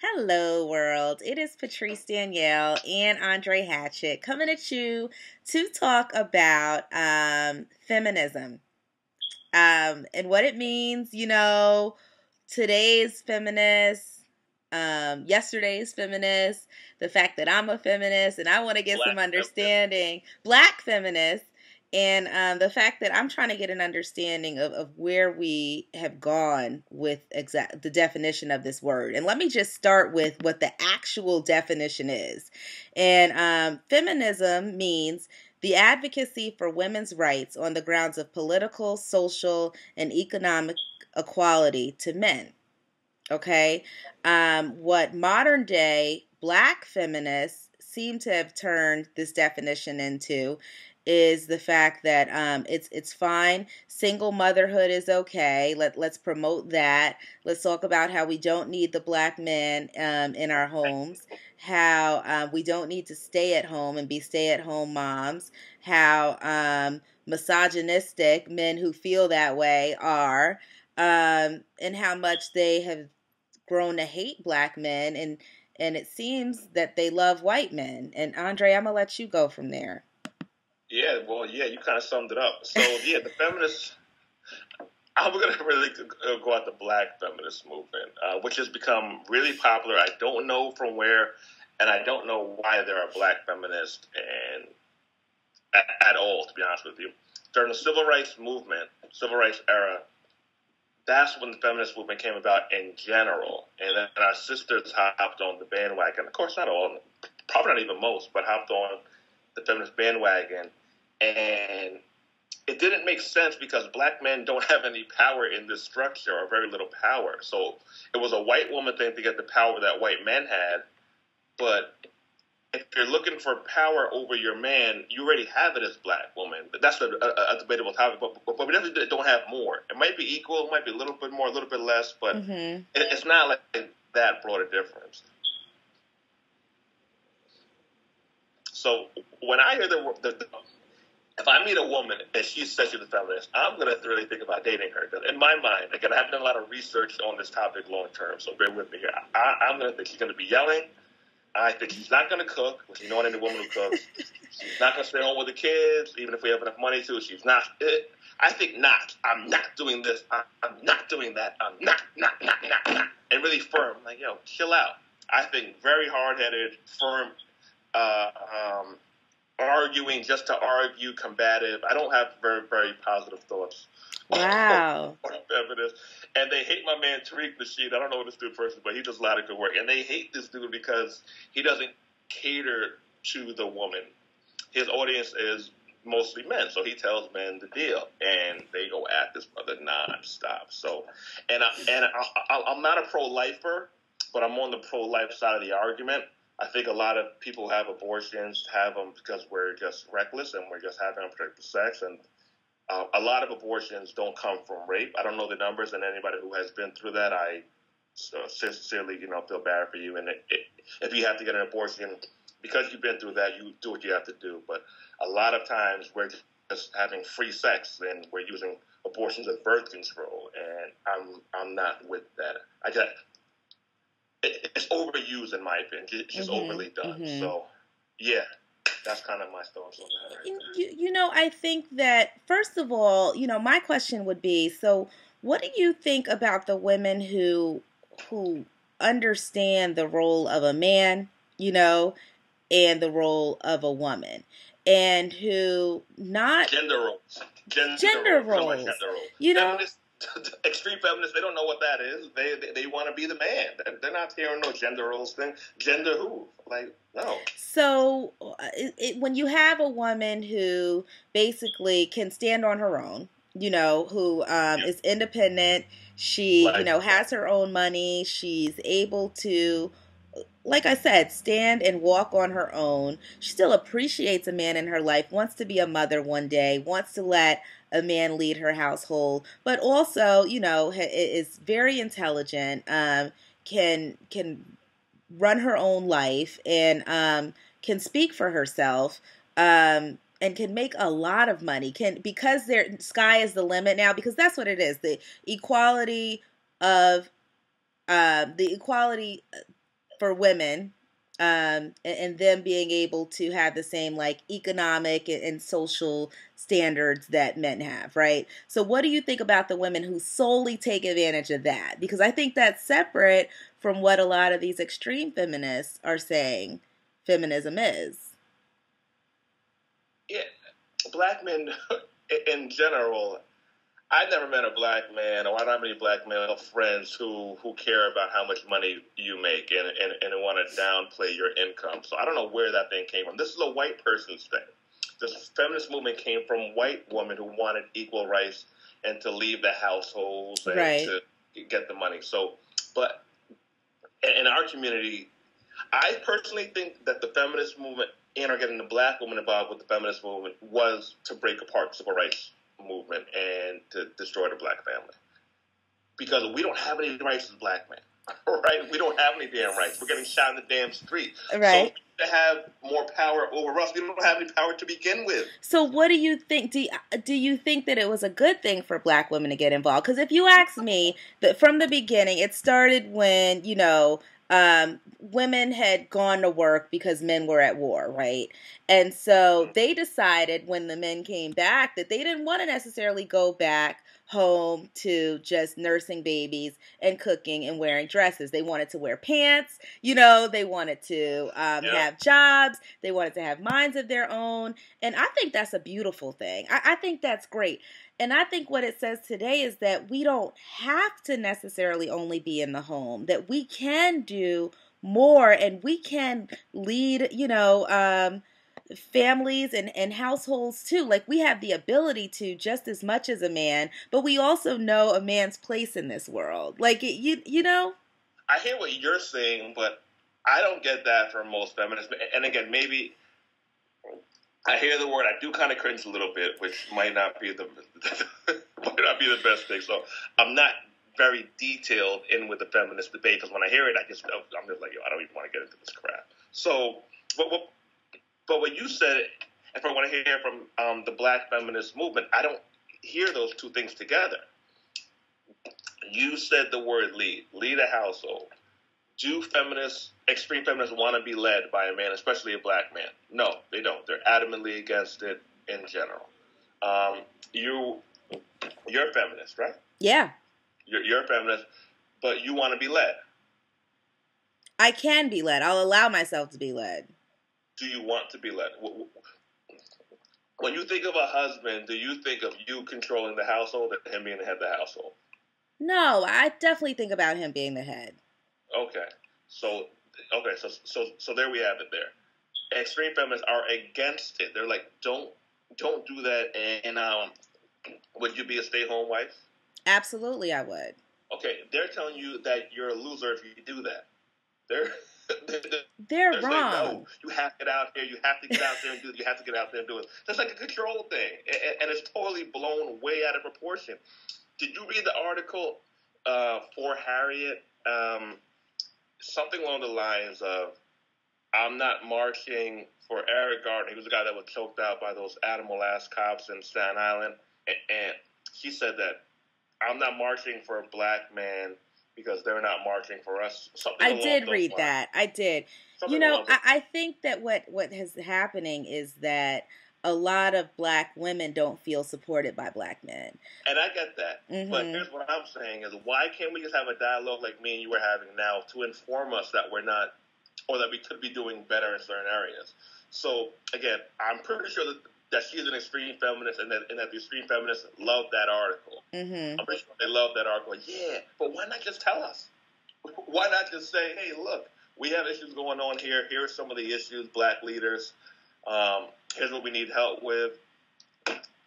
Hello, world. It is Patrice, Danielle, and Andre Hatchett coming at you to talk about feminism and what it means. Today's feminist, yesterday's feminist, the fact that I'm a feminist and I want to get some understanding, black feminist, and the fact that I'm trying to get an understanding of where we have gone with the definition of this word. And let me just start with what the actual definition is. And feminism means the advocacy for women's rights on the grounds of political, social, and economic equality to men. Okay? What modern day black feminists seem to have turned this definition into is the fact that it's fine. Single motherhood is okay. Let's promote that. Let's talk about how we don't need the black men in our homes. How we don't need to stay at home and be stay-at-home moms. How misogynistic men who feel that way are. And how much they have grown to hate black men. And it seems that they love white men. And Andre, I'm going to let you go from there. Yeah, well, you kind of summed it up. So, the feminists, I'm going to really go at the black feminist movement, which has become really popular. I don't know from where, and I don't know why there are black feminists and at all, to be honest with you. During the civil rights movement, civil rights era, that's when the feminist movement came about in general. And then our sisters hopped on the bandwagon. Of course, not all, probably not even most, but hopped on the feminist bandwagon. And it didn't make sense because black men don't have any power in this structure, or very little power. So it was a white woman thing to get the power that white men had. But if you're looking for power over your man, you already have it as black woman. But that's a debatable topic. But we definitely don't have more. It might be equal, it might be a little bit more, a little bit less, but it's not like that broad a difference. So when I hear if I meet a woman and she says she's a feminist, I'm going to really think about dating her. Because in my mind, again, I haven't done a lot of research on this topic long term, so bear with me here. I'm going to think she's going to be yelling. I think she's not going to cook, which you know any woman who cooks. She's not going to stay home with the kids, even if we have enough money to. She's not. I think not. I'm not doing this. I'm not doing that. I'm not. And really firm. Like, chill out. I think very hard-headed, firm, arguing just to argue, combative. I don't have very, very positive thoughts. Wow. on feminists. And they hate my man Tariq Nasheed. I don't know what this dude person, but he does a lot of good work. And they hate this dude because he doesn't cater to the woman. His audience is mostly men, so he tells men the deal, and they go at this brother nonstop. So, I'm not a pro-lifer, but I'm on the pro-life side of the argument. I think a lot of people who have abortions have them because we're just reckless and we're just having unprotected sex. And a lot of abortions don't come from rape. I don't know the numbers, and anybody who has been through that, I sincerely, feel bad for you. And if you have to get an abortion because you've been through that, you do what you have to do. But a lot of times we're just having free sex and we're using abortions as birth control, and I'm not with that. It's overused in my opinion. It's just overly done. So, that's kind of my thoughts on that. Right I think that, first of all, my question would be, so what do you think about the women who understand the role of a man, and the role of a woman, and who not... Gender roles. Feminists, extreme feminists, they don't know what that is. They want to be the man. They're not hearing no gender roles thing. Gender who? Like, no. So when you have a woman who basically can stand on her own, who is independent, she, has her own money, she's able to, like I said, stand and walk on her own. She still appreciates a man in her life, wants to be a mother one day, wants to let a man lead her household, but also, is very intelligent, can run her own life, and can speak for herself, and can make a lot of money. Because their sky is the limit now, because that's what it is. The equality for women, and them being able to have the same like economic and social standards that men have, right? So what do you think about the women who solely take advantage of that? Because I think that's separate from what a lot of these extreme feminists are saying feminism is. Yeah, black men in general. I've never met a black man, or I don't have any black male friends who care about how much money you make and want to downplay your income. So I don't know where that thing came from. This is a white person's thing. This feminist movement came from white women who wanted equal rights and to leave the households and Right. to get the money. So, but in our community, I personally think that the feminist movement and or getting the black woman involved with the feminist movement was to break apart civil rights movement and to destroy the black family. Because we don't have any rights as black men, right? We don't have any damn rights. We're getting shot in the damn street. Right. So to have more power over us, we don't have any power to begin with. So what do you think? Do you think that it was a good thing for black women to get involved? Because if you ask me, that from the beginning, it started when, women had gone to work because men were at war, right? And so they decided when the men came back that they didn't want to necessarily go back home to just nursing babies and cooking and wearing dresses. They wanted to wear pants, they wanted to have jobs. They wanted to have minds of their own. And I think that's a beautiful thing. I think that's great. And I think what it says today is that we don't have to necessarily only be in the home, that we can do more and we can lead, families and households too. Like we have the ability to just as much as a man, but we also know a man's place in this world. Like, you know? I hear what you're saying, but I don't get that from most feminists. And again, maybe I hear the word, I do kind of cringe a little bit, which might not be the best thing. So I'm not very detailed in with the feminist debate because when I hear it, I'm just like, I don't even want to get into this crap. So, but what you said, if I want to hear from the black feminist movement, I don't hear those two things together. You said the word lead a household. Do extreme feminists want to be led by a man, especially a black man? No, they don't. They're adamantly against it in general. You're a feminist, right? Yeah. You're a feminist, but you want to be led. I can be led. I'll allow myself to be led. Do you want to be led? When you think of a husband, do you think of you controlling the household and him being the head of the household? No, I definitely think about him being the head. Okay. So there we have it there. Extreme feminists are against it. They're like, don't do that. And would you be a stay-at-home wife? Absolutely, I would. Okay, they're telling you that you're a loser if you do that. They're wrong. Saying, no, you have to get out there. You have to get out there and do it. You have to get out there and do it. That's like a control thing, and it's totally blown way out of proportion. Did you read the article for Harriet? Something along the lines of, I'm not marching for Eric Gardner. He was the guy that was choked out by those animal-ass cops in Staten Island. And she said that, I'm not marching for a black man because they're not marching for us. I did read that. I did. I think that what is happening is that a lot of black women don't feel supported by black men. And I get that. Mm-hmm. But here's what I'm saying is, why can't we just have a dialogue like me and you were having now to inform us that we're not, or that we could be doing better in certain areas? So, again, I'm pretty sure that she's an extreme feminist and that the extreme feminists love that article. Mm-hmm. I'm pretty sure they love that article. Yeah, but why not just tell us? Why not just say, hey, look, we have issues going on here. Here are some of the issues, black leaders. Here's what we need help with.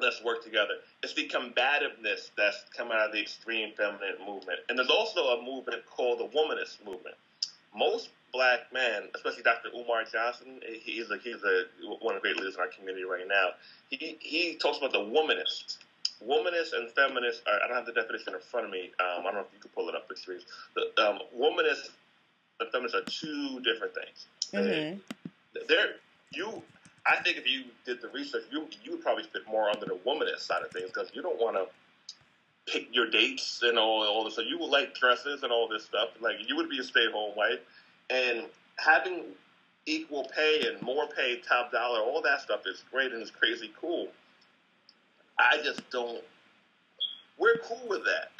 Let's work together. It's the combativeness that's come out of the extreme feminine movement. And there's also a movement called the womanist movement. Most black men, especially Dr. Umar Johnson, he's one of the great leaders in our community right now. He talks about the womanists. Womanists and feminists I don't have the definition in front of me. I don't know if you could pull it up, Patrice. The womanists and feminists are two different things. Mm-hmm. I think if you did the research, you would probably fit more under the womanist side of things because you don't want to pick your dates and all this. So you would like dresses and all this stuff. Like, you would be a stay-at-home wife. And having equal pay and more pay, top dollar, all that stuff is great and it's crazy cool. I just don't. We're cool with that.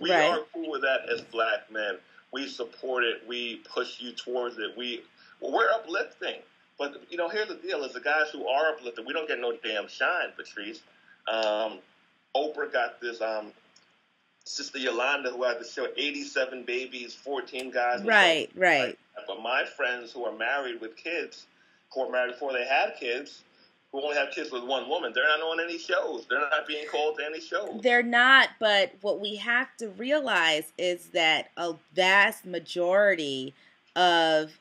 We right. are cool with that as black men. We support it. We push you towards it. We're uplifting. But, here's the deal. Is the guys who are uplifted, we don't get no damn shine, Patrice. Oprah got this Sister Yolanda, who had the show 87 babies, 14 guys. Right. But my friends who are married with kids, who are married before they had kids, who only have kids with one woman, they're not on any shows. They're not being called to any shows. They're not, but what we have to realize is that a vast majority of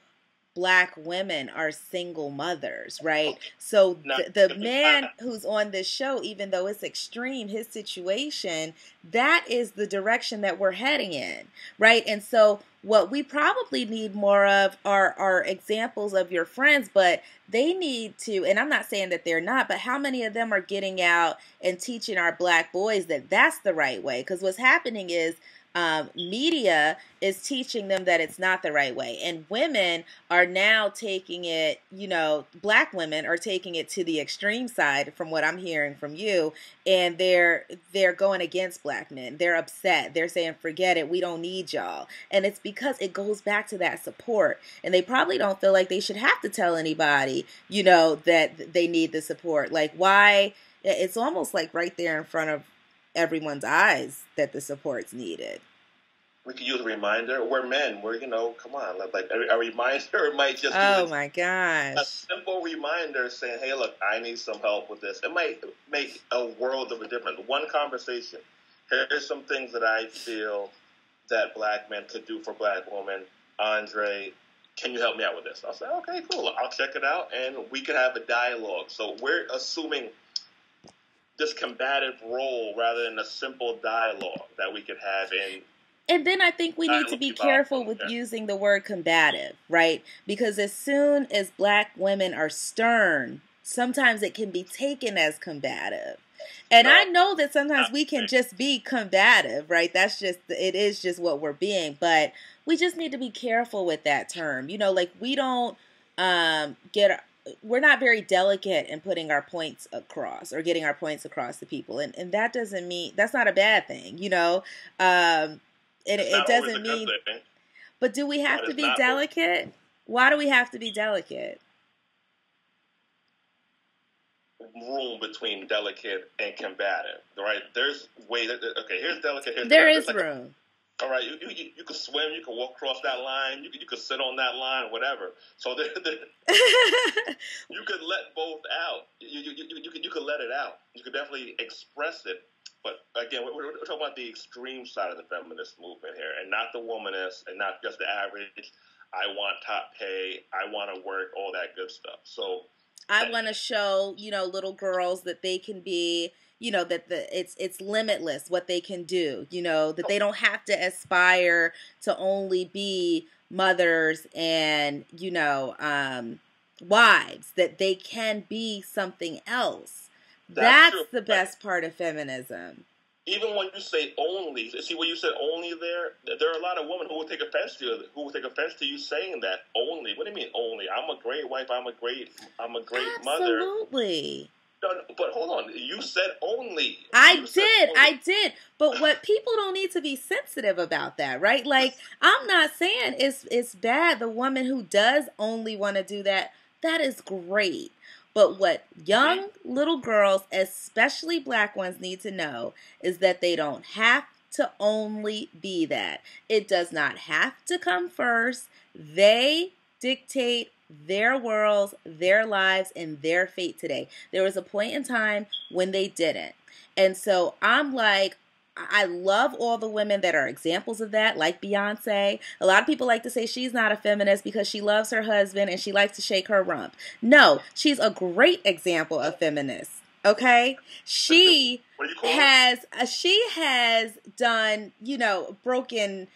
black women are single mothers, right? Okay. So the man who's on this show, even though it's extreme, his situation, that is the direction that we're heading in, right? And so what we probably need more of are examples of your friends, but they need to, and I'm not saying that they're not, but how many of them are getting out and teaching our black boys that that's the right way? Because what's happening is media is teaching them that it's not the right way. And women are now taking it, black women are taking it to the extreme side from what I'm hearing from you. And they're going against black men. They're upset. They're saying, forget it. We don't need y'all. And it's because it goes back to that support. And they probably don't feel like they should have to tell anybody, that they need the support. Like, why? It's almost like right there in front of everyone's eyes that the support's needed. We could use a reminder. We're men. We're, come on. Like a reminder might just be my gosh. A simple reminder saying, hey, look, I need some help with this. It might make a world of a difference. One conversation. Here's some things that I feel that black men could do for black women. Andre, can you help me out with this? I'll say, okay, cool. I'll check it out, and we could have a dialogue. So we're assuming this combative role rather than a simple dialogue that we could have in. And then I think we need to be careful with using the word combative, right? Because as soon as black women are stern, sometimes it can be taken as combative. And I know that sometimes we can just be combative, right? It is just what we're being. But we just need to be careful with that term. Like we don't we're not very delicate in putting our points across or getting our points across to people. And that doesn't mean, that's not a bad thing, it doesn't mean, but do we have to be delicate? Why do we have to be delicate? Room between delicate and combative, right? There's here's delicate. There is room. All right, you can swim, you can walk across that line, you can sit on that line, whatever. So you could let both out. You could let it out. You could definitely express it. But again, we're talking about the extreme side of the feminist movement here, and not the womanist, and not just the average. I want top pay. I want to work. All that good stuff. So I want to show little girls that they can be. That it's limitless what they can do, that they don't have to aspire to only be mothers and, wives, that they can be something else. That's the best part of feminism. Even when you say only, see when you said only there are a lot of women who will take offense to you saying that only. What do you mean only? I'm a great wife. I'm a great mother. Absolutely. No, but hold on. You said only. I did. But what people don't need to be sensitive about that, right? Like, I'm not saying it's bad. The woman who does only want to do that, that is great. But what young little girls, especially black ones, need to know is that they don't have to only be that. It does not have to come first. They dictate their worlds, their lives, and their fate today. There was a point in time when they didn't. And so I'm like, I love all the women that are examples of that, like Beyonce. A lot of people like to say she's not a feminist because she loves her husband and she likes to shake her rump. No, she's a great example of feminist. Okay? She has done, broken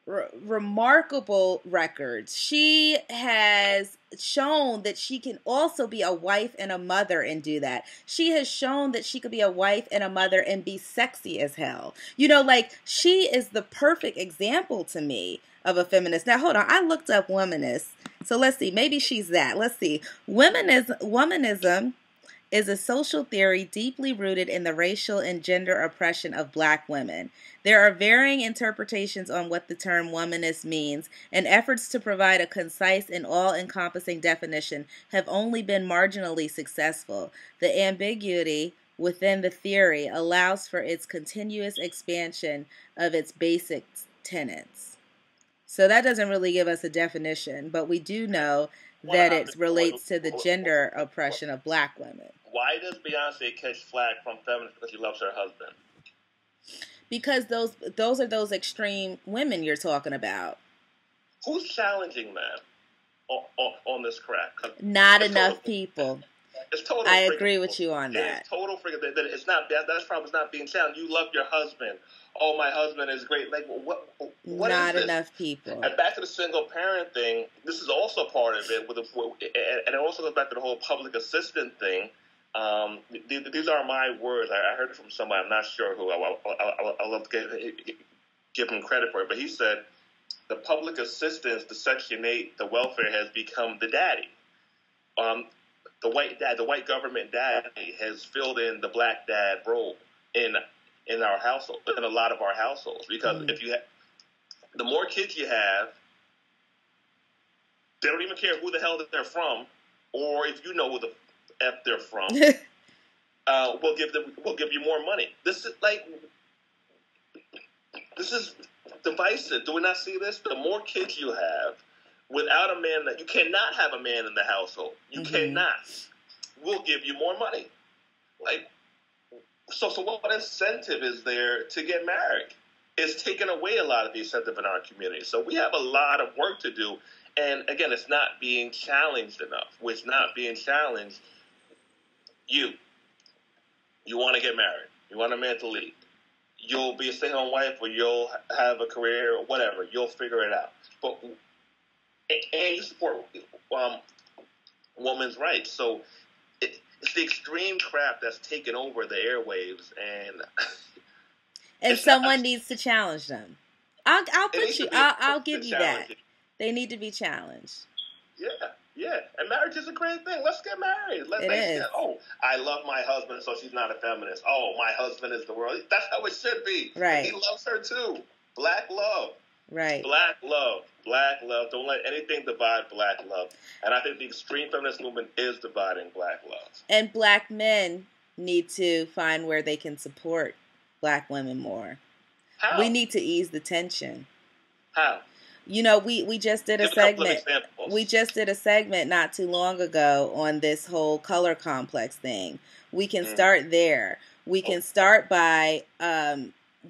remarkable records. She has shown that she can also be a wife and a mother and do that. She has shown that she could be a wife and a mother and be sexy as hell. She is the perfect example to me of a feminist. Now, hold on. I looked up womanist. So let's see. Maybe she's that. Let's see. Womanism is a social theory deeply rooted in the racial and gender oppression of black women. There are varying interpretations on what the term womanist means, and efforts to provide a concise and all-encompassing definition have only been marginally successful. The ambiguity within the theory allows for its continuous expansion of its basic tenets. So that doesn't really give us a definition, but we do know that it relates to the gender oppression of black women. Why does Beyonce catch flack from feminists because she loves her husband? Because those are those extreme women you're talking about. Who's challenging that on this crap? Not enough people. It's total. I agree with you on that. It's total freaking. It's not that's probably not being challenged. You love your husband. Oh, my husband is great. Like what not is this? Enough people. And back to the single parent thing. This is also part of it. And it also goes back to the whole public assistant thing. These are my words. I heard it from somebody. I'm not sure who. I'll love to give him credit for it. But he said the public assistance, the Section 8, the welfare has become the daddy. The white dad, the white government daddy has filled in the black dad role in our household, in a lot of our households. Because if you have, the more kids you have, they don't even care who the hell they're from, or if you know who the F they're from, we'll give you more money. This is divisive. Do we not see this? The more kids you have, without a man, that you cannot have a man in the household. You cannot. We'll give you more money. Like, so what incentive is there to get married? It's taken away a lot of the incentive in our community. So we have a lot of work to do. And again, it's not being challenged enough. It's not being challenged. You want to get married. You want a man to lead. You'll be a stay-at-home wife, or you'll have a career, or whatever. You'll figure it out. And you support women's rights. So it's the extreme crap that's taken over the airwaves, and someone needs to challenge them. I'll give you that. They need to be challenged. Yeah. And marriage is a great thing. Let's get married. It is. Oh, I love my husband, so she's not a feminist. Oh, my husband is the world. That's how it should be. Right. He loves her too. Black love. Right. Black love. Don't let anything divide black love. And I think the extreme feminist movement is dividing black love. And black men need to find where they can support black women more. How? We need to ease the tension. How? You know, we just did a segment. We just did a segment not too long ago on this whole color complex thing. We can start there. We can start by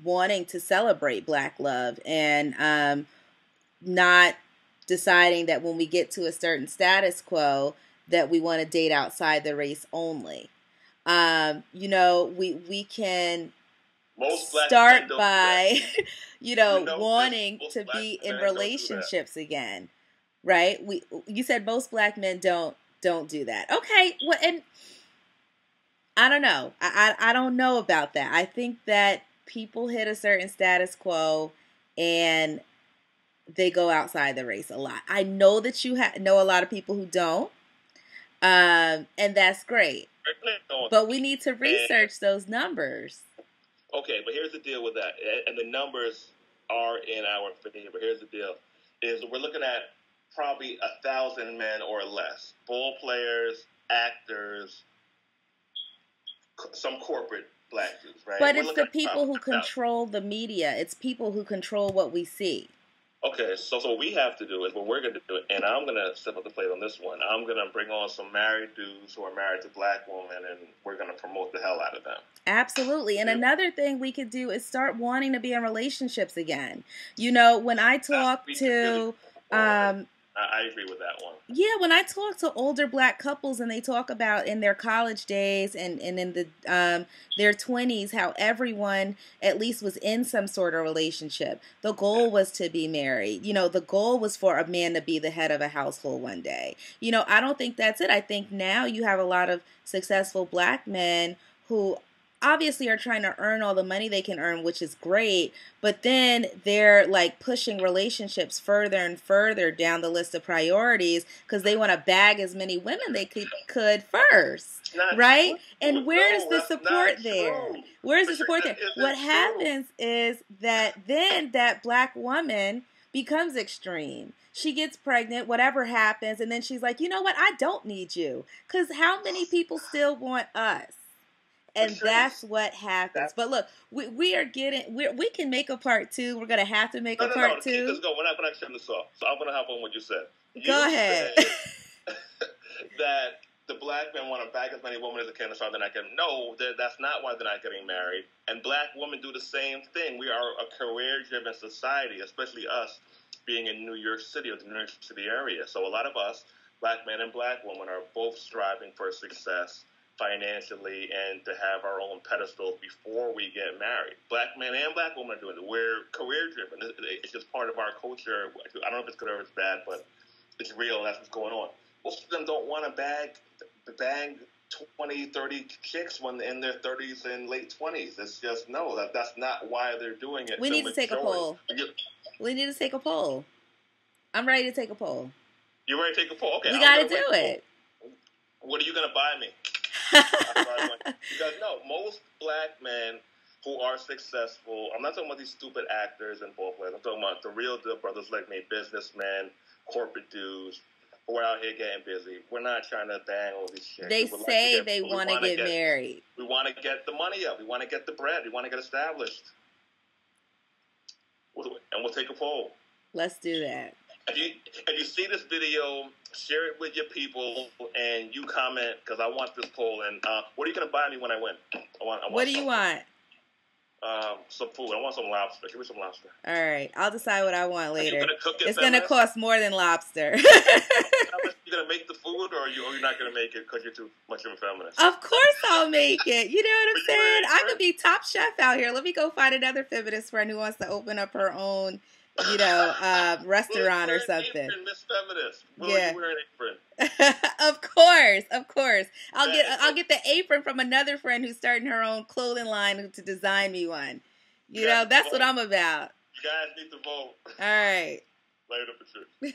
wanting to celebrate black love and not deciding that when we get to a certain status quo that we want to date outside the race only. You know, we can start by, wanting to be in relationships again, right? You said most black men don't do that. Okay, well, and I don't know. I don't know about that. I think that people hit a certain status quo and they go outside the race a lot. I know that you know a lot of people who don't, and that's great. But we need to research those numbers. Okay, but here's the deal with that, and the numbers are in our favor. Here's the deal: is we're looking at probably 1,000 men or less, ball players, actors, some corporate black dudes, right? But it's the people who control the media. It's people who control what we see. Okay, so what we have to do is what we're going to do, and I'm going to step up the plate on this one. I'm going to bring on some married dudes who are married to black women, and we're going to promote the hell out of them. Absolutely. And another thing we could do is start wanting to be in relationships again. You know, when I talk to... I agree with that one. Yeah, when I talk to older black couples and they talk about in their college days and in their 20s how everyone at least was in some sort of relationship. The goal was to be married. You know, the goal was for a man to be the head of a household one day. You know, I don't think that's it. I think now you have a lot of successful black men who obviously are trying to earn all the money they can earn, which is great, but then they're like pushing relationships further and further down the list of priorities because they want to bag as many women they could first, right? And where's the support there? Where's the support there? What happens is that then that black woman becomes extreme. She gets pregnant, whatever happens, and then she's like, you know what? I don't need you. Because how many people still want us? And that's what happens. But look, we can make a part 2. We're gonna have to make a part 2. Keep this going. We're not gonna shut this off. So I'm gonna hop on what you said. Go ahead. That the black men want to bag as many women as they can so they're not getting. No, that's not why they're not getting married. And black women do the same thing. We are a career-driven society, especially us being in New York City or the New York City area. So a lot of us, black men and black women, are both striving for success financially and to have our own pedestal before we get married. Black men and black women are doing it. We're career-driven. It's just part of our culture. I don't know if it's good or it's bad, but it's real, and that's what's going on. Most of them don't want to bang 20, 30 chicks when in their 30s and late 20s. It's just, no, that's not why they're doing it. We need to take a poll. We need to take a poll. I'm ready to take a poll. You ready to take a poll? Okay. We got to do it. What are you going to buy me? Because, no, most black men who are successful, I'm not talking about these stupid actors and ball players. I'm talking about the real deal brothers like me, businessmen, corporate dudes, who are out here getting busy. We're not trying to bang all these chicks. They say they want to get married. We want to get the money up. We want to get the bread. We want to get established. And we'll take a poll. Let's do that. If you see this video, share it with your people, and you comment, because I want this poll. And what are you going to buy me when I win? What do you want? Some food. I want some lobster. Give me some lobster. All right. I'll decide what I want later. It's going to cost more than lobster. You going to make the food, or you're not going to make it because you're too much of a feminist? Of course I'll make it. You know what I'm saying? I could be top chef out here. Let me go find another feminist friend who wants to open up her own, restaurant or something. Apron, Miss Feminist. You wear an apron? Of course. I'll get the apron from another friend who's starting her own clothing line to design me one. That's what I'm about. You guys need to vote. All right. Later, Patrice.